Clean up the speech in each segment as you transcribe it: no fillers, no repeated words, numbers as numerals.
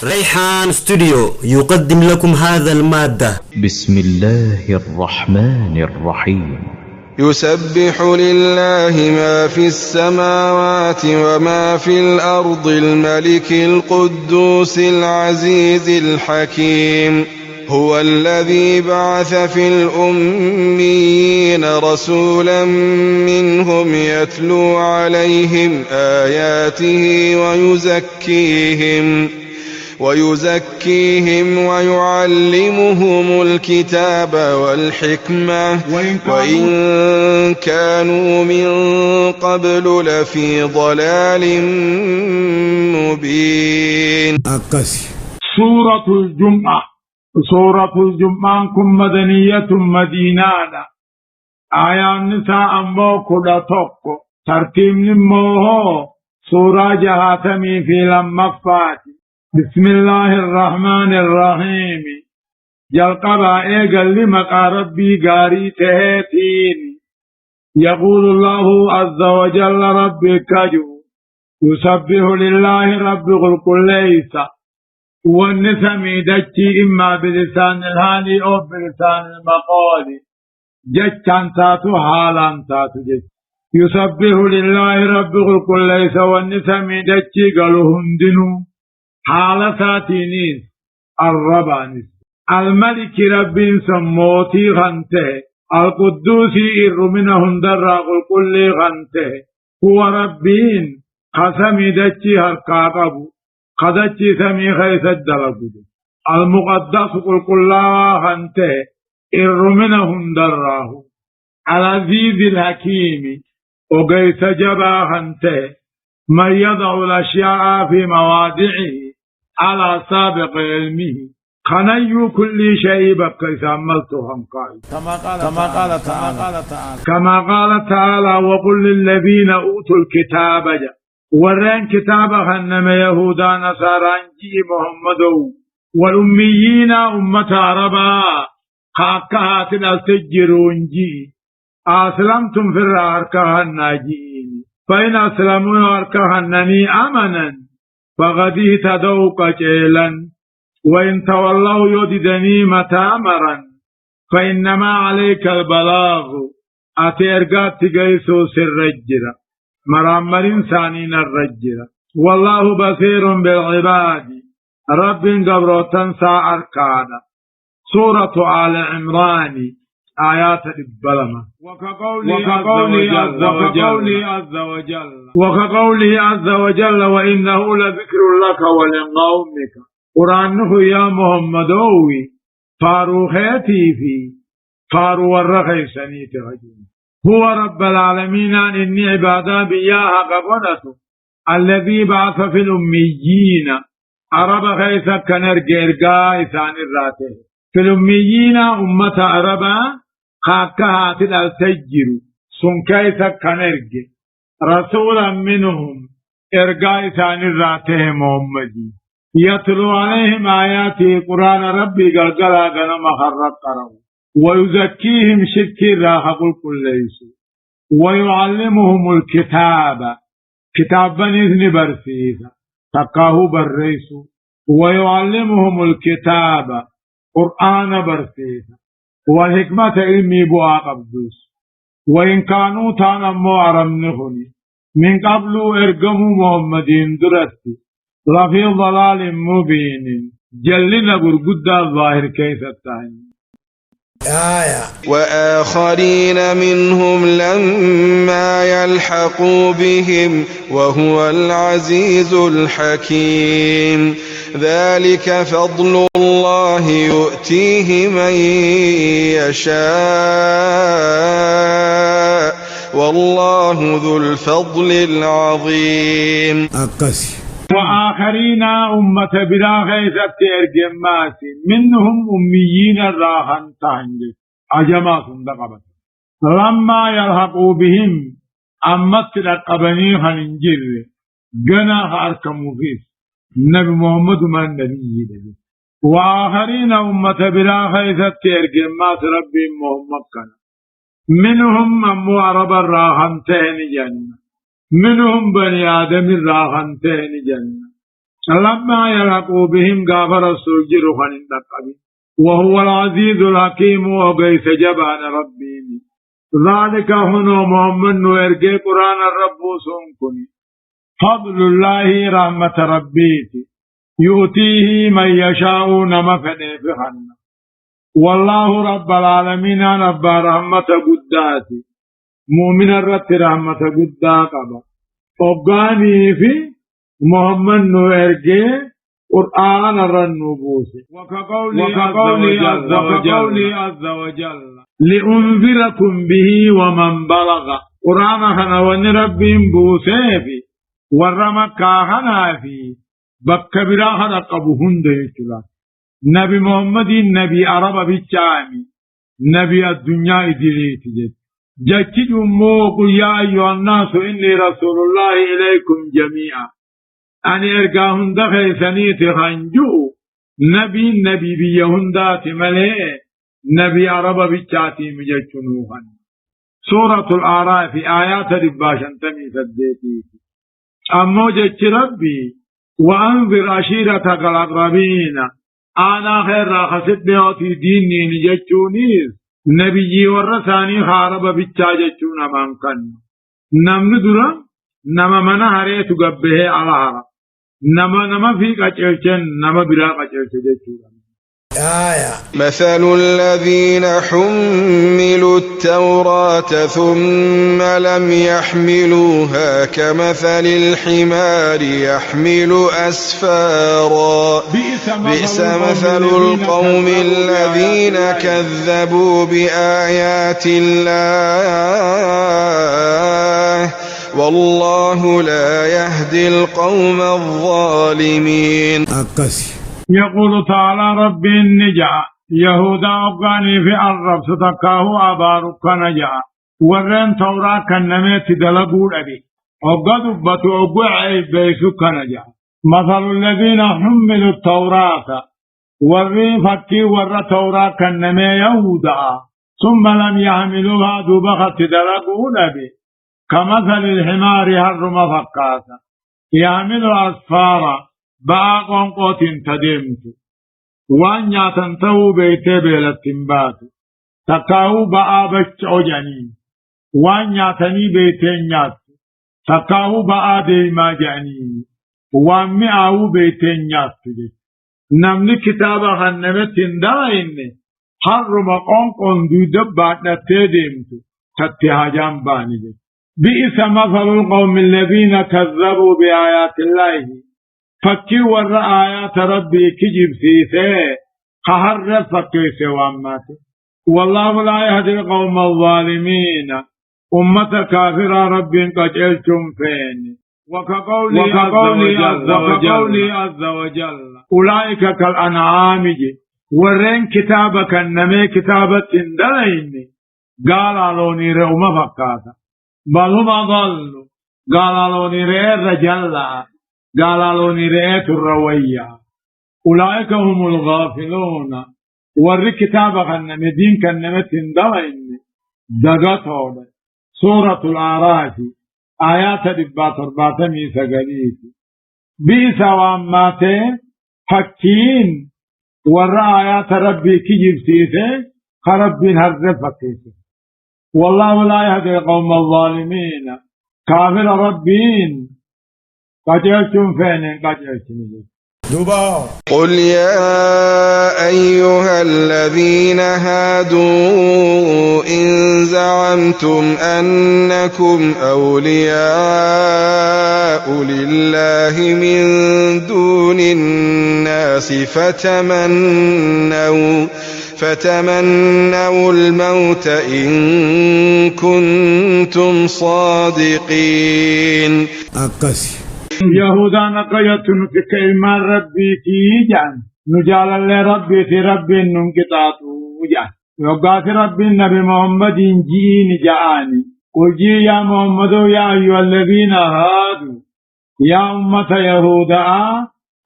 ريحان ستوديو يقدم لكم هذا المادة. بسم الله الرحمن الرحيم. يسبح لله ما في السماوات وما في الأرض الملك القدوس العزيز الحكيم. هو الذي بعث في الأميين رسولا منهم يتلو عليهم آياته ويزكيهم ويعلمهم الكتاب والحكمة وإن كانوا من قبل لفي ضلال مبين. سورة الجمعة كم مدنية مدينة آية النساء أمو كدا توقو ترتيب نموه سورة جهاتمي في لمفات. بسم الله الرحمن الرحيم. جلقبا إيقل لمقى ربي قاري تهيتين. يقول الله عز وجل ربي كجو يسبح لله رب الكل ليس والنسمي دجي إما بلسان الهالي أو بلسان المقال ججان تاتو حالان تاتو جج. يسبح لله رب الكل ليس والنسمي دجي قالوا هندنو حالتاتينيس الربانيس الملك رب سموتي غنته القدوسي إرمنهم دراغ الكل غنته هو ربين قسمي دجي هرقاقبو قدتي سمي خيس الدرجة المقدس قل كلها غنته إرمنهم دراه العزيز الحكيم وقيس جبا غنته من يضع الأشياء في مواضعه على سابق علمه خني كل شيء بقى سملتهم قائد كما قال تعالى وقل للذين أوتوا الكتاب ورين كتاب هنم يهودا نصارى انجي محمد والأميين أمة عربا خاكهات الأسجرون جي أسلمتم في الراركة الناجين فإن أسلموا أركهنني أمنا فقد اهتدوا قجيلا وإن تولوا يددني متامرا فإنما عليك البلاغ أتيرقات تقيسوا سر الجرة مرامر إنسانين الرجرة والله بصير بالعباد رب قبروتا سا أركانا. سورة آل عمران آيات البلمة وكقوله عز وجل وإنه لذكر لك ولقومك. قرآنه يا محمد فاروخيتي في فارو والرخيساني تغجين هو رب العالمين إني عبادا بياها قبنته الذي بعث في الأميين عرب خيسا كنرقرقا إسان الراته في الأميين أمة عربا خاكهات الأسجر سنكيسا كنرق رسولا منهم إرقا إسان الراته محمدي يتلو عليهم آياتي قرآن ربي قلقلا قنم خرق قروا ويزكيهم شكي راحق الكل ليسوا ويعلمهم الكتاب كتابا إذن برسيسا تقاه برسيسوا ويعلمهم الكتاب قرآن برسيسا والحكمة علمي بوا قبدوس وإن كانوا تانمو عرمنهني من قبل ارقموا محمدين درستي لفي ضلال مبين جلنا برقود الظاهر كيف التهني. وآخرين منهم لما يلحقوا بهم وهو العزيز الحكيم. ذلك فضل الله يؤتيه من يشاء والله ذو الفضل العظيم. وآخرين أمة بلا غيثة إرجمات منهم أميين الراحن تهنجي أجمات دقبت لما يلحقوا بهم أمت لقبني خننجر جنا أركم فيس نبي محمد من النبي وآخرين أمة بلا غيثة إرجمات ربي محمد كان منهم أمو عرب الراحن تهني جنة منهم بني آدم الراحنتين جنة لما يلحقوا بهم غافر السجر خنين وهو العزيز الحكيم وقيس جبان ربين ذلك هنا محمد ويرجي قرآن الرب سنكني فضل الله رحمة ربيتي يؤتيه من يشاء نمفني بحنا والله رب العالمين رب رحمة قداتي مؤمن الرت رحمة قداتا وقاني في محمد ويرجي قرآن الرنبوس وكقولي عز وجل لأنذركم به ومن بلغ قرآن خنا ونرب بوسيفي ورمكا خنا في بكبرا خنا قبهن ديتلا نبي محمد نبي عرب بيتشامي نبي الدنيا إدليت جد موق يا أيها الناس إني رسول الله إليكم جميعا أن إرقاهن دخل سنيت خنجو نبي بيهن دات ملئ نبي عرب بيتشاتي مججنوهن سورة الأعراف آيات رباشا تمي سديتي أمو جج ربي وأنذر عشيرتك الأقربين أنا خير راخصت بيوتي ديني نججونيز نبي ورساني خارب بيتشاججون من كن نمن درا نما من هريت قبه على عرب نما في قچلچن نما برا قچلچ جچون مثل الذين حملوا التوراة ثم لم يحملوها كمثل الحمار يحمل أسفارا بئس مثل القوم الذين كذبوا بآيات الله والله لا يهدي القوم الظالمين. يقول تعالى رب النجا يهودا أبغاني في الرب ستكاه أبارك نجا ورن تورا كنمت دلبور أبي أبغاد بتو أبغى بيسك نجا مثل الذين حملوا التوراة وري فكي ور تورا كنم يهودا ثم لم يحملوها دوبخت دلبور أبي كمثل الحمار هرم فقاتا يحمل أسفارا باقون قوتين تدمت وان ياتنتو بيتي بيلتنبات تكاو بآبش عجانين وان ياتني بيتين يات تكاو بآدي ما جانين وان مئاو بيتين يات نمني كتابة خنمتين دائن حرم قون دودبات نتدمت تتهاجان باني بئس مثل القوم الذين كذبوا بآيات الله فكي ور آيات ربي كجب سيسي قهر فكي سوامات والله لا يهدي القوم الظالمين أمة كافرة ربي قجلتم فين وكقولي عز وجل أولئك كالأنعام ورين كتابك النمي كتابة دلين قال لوني رؤم فكاتا بل هم ضلوا قال لوني رجلا قال لوني رئيت الروية أولئك هم الغافلون ور كتابك النمي دين كالنمت دلين دقاتهم سورة الأعراف آيات دبات رباتمي سقليت بئس واماتين حكين ور آيات ربي كجب سيسي خربين هرزفك والله لا يهدي القوم الظالمين كافر ربين قجلتم فين قجلتم قل يا أيها الذين هادوا إن زعمتم أنكم أولياء لله من دون الناس فتمنوا الموت إن كنتم صادقين. يهودا نقيتن في كلمة ربي كيجان نجال الله ربي في ربي ننكتاتو جان يوقات ربي النبي محمد جيني جاءني وجي يا محمد يا أيها الذين هادوا يا أمة يهودا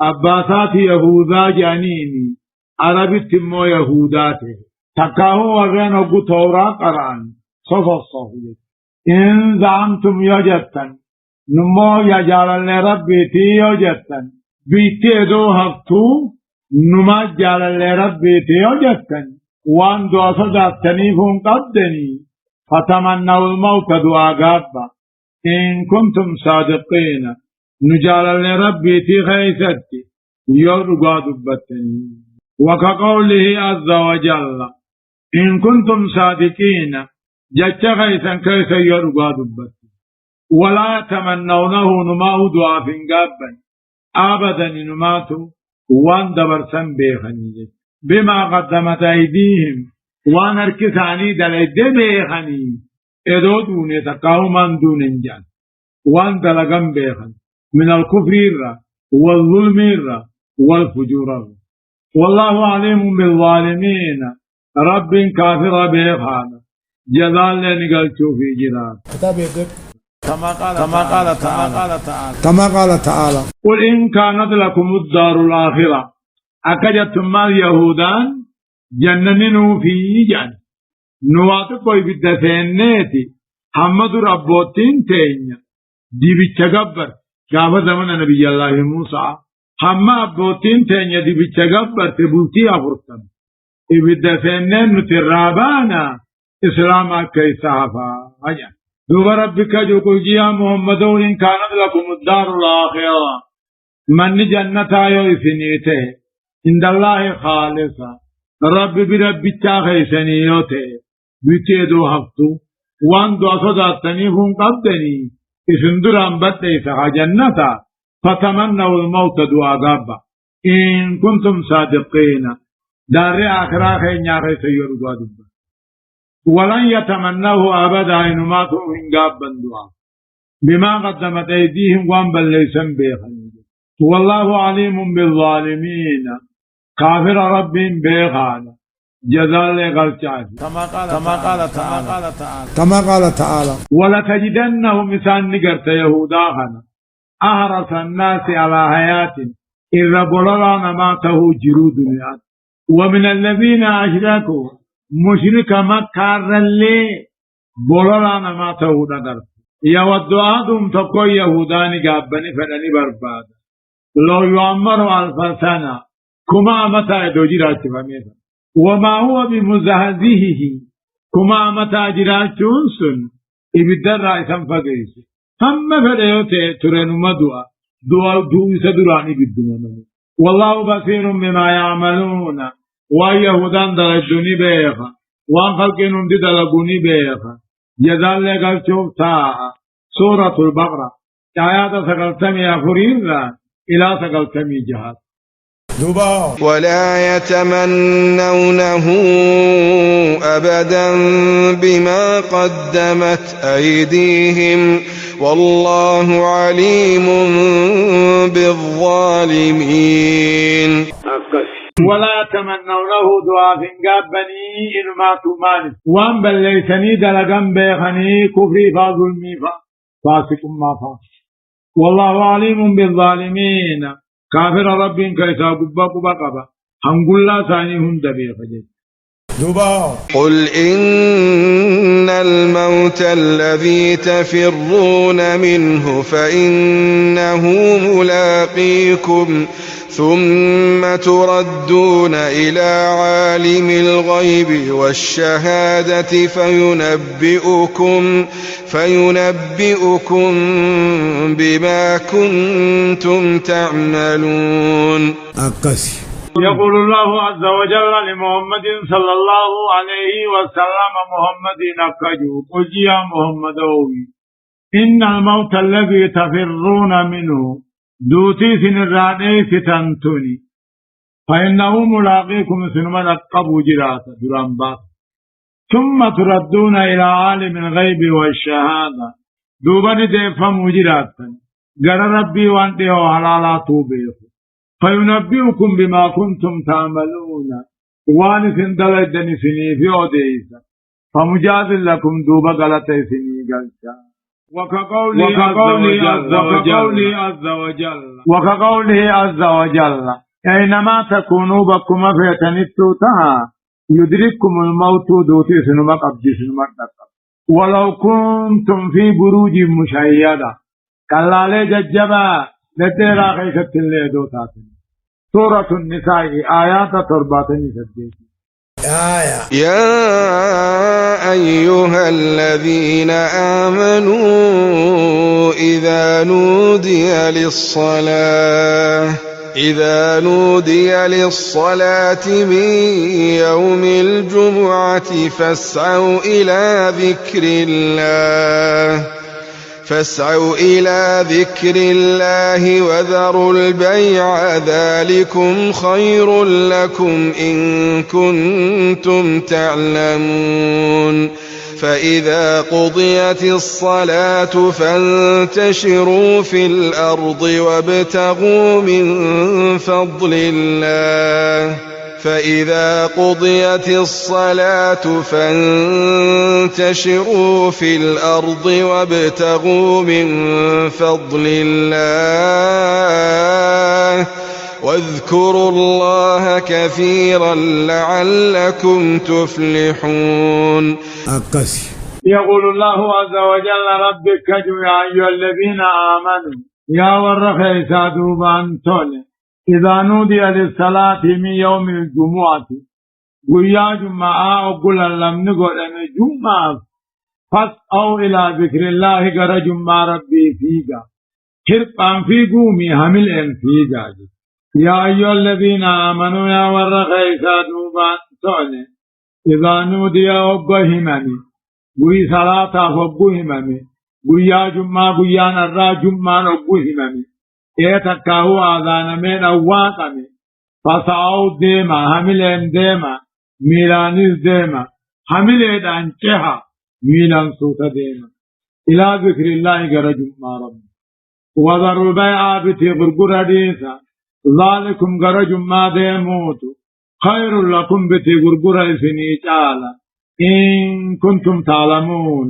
أباسات يهودا جانيني عربي تمو يهوداته تكاهو ورين وقو تورا قرآن صفا الصحيح إن زعمتم يجتن نمو يجعلن ربي تيو جتن بيتيدو هفتو نما جالل ربي تيوجتن وان دعا صداتنيفهم قدني فتمنوا الموت دعا قابا إن كنتم صادقين نجالل ربي تيخيستي يرقى دبتني وكقوله عز وجل إن كنتم صادقين جتش خيسا كيس يرقى دبتني ولا تمنونه نماه دعا فنقابا أبدا نماتوا وان دبرسن بيخني بما قدمت أيديهم وان اركساني دلد بيخني ادودوني تقاوما دون انجان وان دلقم بيخن من الكفر والظلم والفجور والله عليم بالظالمين رب كافر بيخان جزال لنقلتو في جلال كما قال تعالى قل إن كانت لكم الدار الآخرة أكجتم مال يهودان جننوا في جن نواتقوا بالدفنيتي حمد ربوتين تين دي بيتشغبر قابل زمن نبي الله موسى حما أبوتين تين دي بيتشغبر تبوتي أفرطن بالدفنين نترابانا إسلاما كيسافا أجن دوب ربك جو قل محمد إن كانت لكم الدار الآخرة من جنة آيو إثنيته عند الله خالصا رب برب التاخي سنيوته بيتيدو هفتو وان دو أصداتني هم قبدني إسندران بدأ جنة فتمنوا الموت دو أغابا إن كنتم صادقين دار آخرة خين ياخي سيرقوا دبا ولن يتمنوه أبدا إنما تؤمن قابا دعا بما قدمت أيديهم وان بل ليسن بيخن والله عليم بالظالمين كافر رب بيخان جزال غلطات كما قال تعالى ولتجدنهم مثال نقرت يهوداهنا أهرس الناس على حياة إذا بلغنا ماته جرود ومن الذين أشركوا مشرك مكة اللي بولرانا ما تهودا در يود آدم تقو يهوداني قابني فلني برباد لو يعمر ألف سنة كما متى دوجرات فميتا وما هو بمزهزه كما متى جرات جونسون إبدر رأيسان فقيس هم فليوتي ترنو مدوى دو سدراني بالدمان والله بصير بما يعملون ويهودان دلجوني بيخا وان خلقين دي دلقوني بيخا جزال لقل شوف سورة البقرة آيات سقلتمي أفريرا إلى سقلتمي جهاد ولا يتمنونه أبدا بما قدمت أيديهم والله عليم بالظالمين ولا تمنونه دعاء فنقابني إنما تمان وان بل ليسني دلقم بيخني كفري فظلمي فاسق ما فاسق والله عليم بالظالمين كافر رب كيسا قبا قبا هنقول لا ثاني هم دبيخ قل إن الموت الذي تفرون منه فإنه ملاقيكم ثم تردون إلى عالم الغيب والشهادة فينبئكم بما كنتم تعملون يقول الله عز وجل لمحمد صلى الله عليه وسلم محمد نكجو قل يا محمد إن الموت الذي تفرون منه دوتي سنراني ستنتوني فإنه ملاقيكم سنما نقبوا جراسة درانبات ثم تردون إلى عالم الغيب والشهادة دوبني ديفموا جراسة قال ربي وانتهو حلالا توبيخ فينبئكم بما كنتم تعملون وانس دلدني سني في أوديسا فمجاز لكم دوبا غلطة سني قلتا وكقوله عز وجل أينما تكونوا بكم فيتنتوتها يدرككم الموت دوتي سنما قبض سنما ولو كنتم في بروج مشيدة كلا لججبا لديرا غيثت اللي دوتاتن سورة النساء آيات ترباتني سديت يا أيها الذين آمنوا إذا نودي للصلاة من يوم الجمعة فاسعوا إلى ذكر الله وذروا البيع ذلكم خير لكم إن كنتم تعلمون فإذا قضيت الصلاة فانتشروا في الأرض وابتغوا من فضل الله واذكروا الله كثيرا لعلكم تفلحون. يقول الله عز وجل ربك يا أيها الذين آمنوا يا ورخي سادوبان تولي إذا نودي للصلاة من يوم الجمعة ويا جمعة أقول لم نقول أن جمعة فاسعوا إلى ذكر الله قر جمعة ربي فيها كربان في قومي همل فيها. يا أيها الذين آمنوا يا ورخي سادوبان تولي إذا نودي أقوهمني وي صلاة أقوهمني ويا جمعة ويا نرى جمعة أقوهمني تكاهو آذان من أواقني فسعوا ديما هملين ديما ميلانيز ديما هملين أنشها ميلان سوتا ديما إلى ذكر الله قرجم ما رب وذروا البيع بتي غرقر ديسا ذلكم قرجم ما ديموت خير لكم بتي غرقر إسني تعالى إن كنتم تعلمون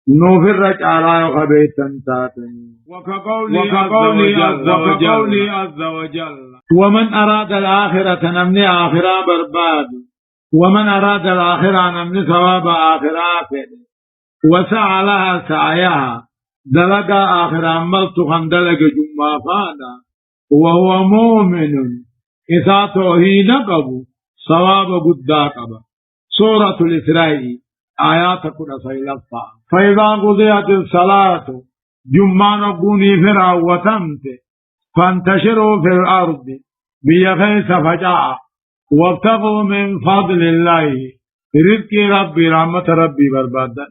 نوفر على خبيتا تاتني وكقولي عز وجل ومن أراد الآخرة نمني آخرة برباد ومن أراد الآخرة نمني ثواب آخرة وسعى لها سعيها دلق آخرة ملتخا دلق جمع فادا وهو مؤمن إذا توحيد قبو ثواب قد قبو. سورة الإسراء آيات كل سيلفا فإذا قضيت الصلاة جمان قوني فرا وتمت فانتشروا في الأرض بيخيس فجاء وابتغوا من فضل الله رزق ربي رحمة ربي بربادا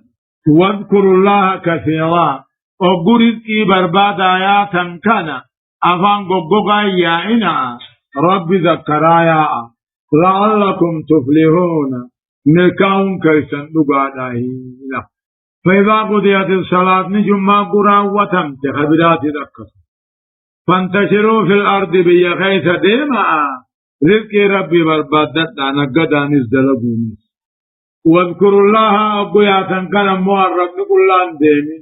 واذكروا الله كثيرا وقو رزقي برباد آياتا كان أفان قبقا يائنا ربي ذكرايا لعلكم تفلحون نكاون كيسن نقاداهينا. فإذا قضيت الصلاة نجمع قرى وتمت خبرات ذكر فانتشروا في الأرض بيخيس ديما رزق ربي بربادت نقدا نزدلقوني واذكروا الله أبوياتا كان مؤرب نقولان ديمي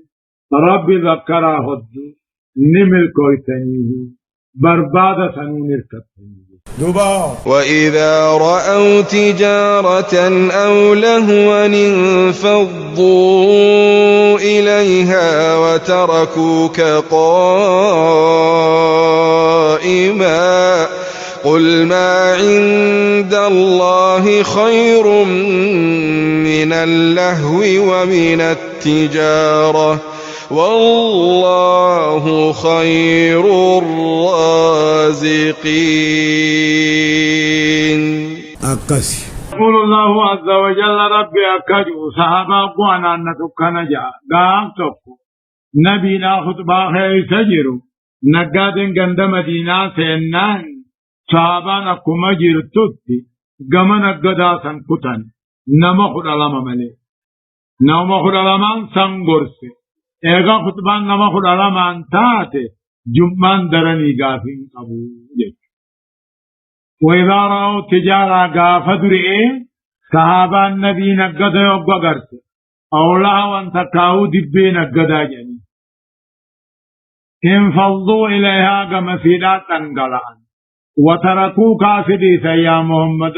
ربي ذكرا هد نمل كويتنيه بربادة نركبتنيه. وإذا رأوا تجارة أو لهوا انفضوا إليها وتركوك قائما قل ما عند الله خير من اللهو ومن التجارة والله خير الرازقين. يقول الله عز وجل ربي أكجو صحابة قوانا نتوكنا جاء قام توكو نبينا خطبا خير سجرو نقادن قند مدينة سينان صحابان أكما جرتوتي قمنا قداسا كتن نمخد علام ملي نمخد علام سنگرسي ايغا خطبان نمخد علام تاتي جمان درني قافين قبو جيك. وإذا رأوا تجارة قافة درئي صحابة النبي نقضى يبقى قرس أولا وانتقاو دبي نقضى جني انفضوا إليها كمسيلات تنقلعا وتركوا كافدي سيا محمد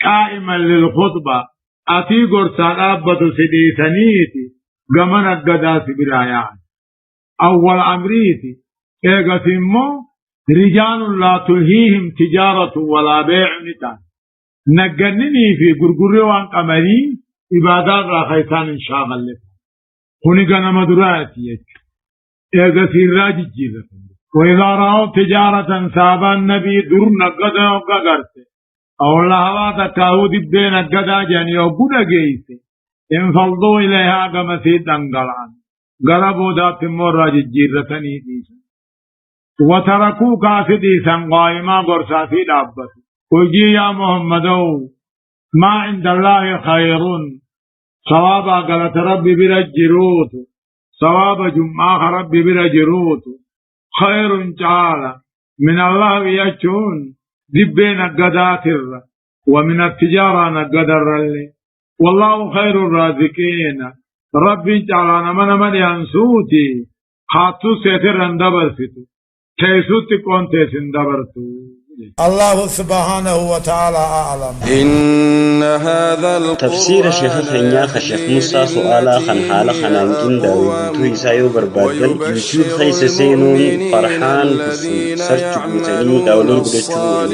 قائما للخطبة أتي قرسان أبت سدي سنيتي قمنا قضى سبرايان أول أمريتي إيغا سيمو رجال لا تلهيهم تجارة ولا بيع نتان نقنني في قرقر وان قمري عبادات راخيسان إن شاء الله هوني قنا مدراتي إيغا سيراج الجيزة وإذا رأوا تجارة سابا النبي در نقدا وقرت أو لهوا تكاود بين نقدا جاني وقدا جيسي انفضوا إليها كما سيدان قلعان قربوا ذات مراج الجيزة نيديسا وتركوا كافديسا قائما قرساتي دابت وجي يا محمد ما عند الله خير صوابا قالت ربي برجروت صواب جمعة ربي برجروت خير تعالى من الله يجون دبين القداتر ومن التجارة نقدر اللي والله خير الرازقين ربي تعالى من ينسوتي خاطو سيتر اندبرتو كيسوتي كونتي سندبرتو الله سبحانه وتعالى أعلم. إن هذا القرآن تفسير شيخ خنيا خشيخ موسى سؤالا خن حالا خنانجين داوي توي سايو بربادن يوتيوب خيس سينون فرحان كسو سرچ بوتني داولور بدچو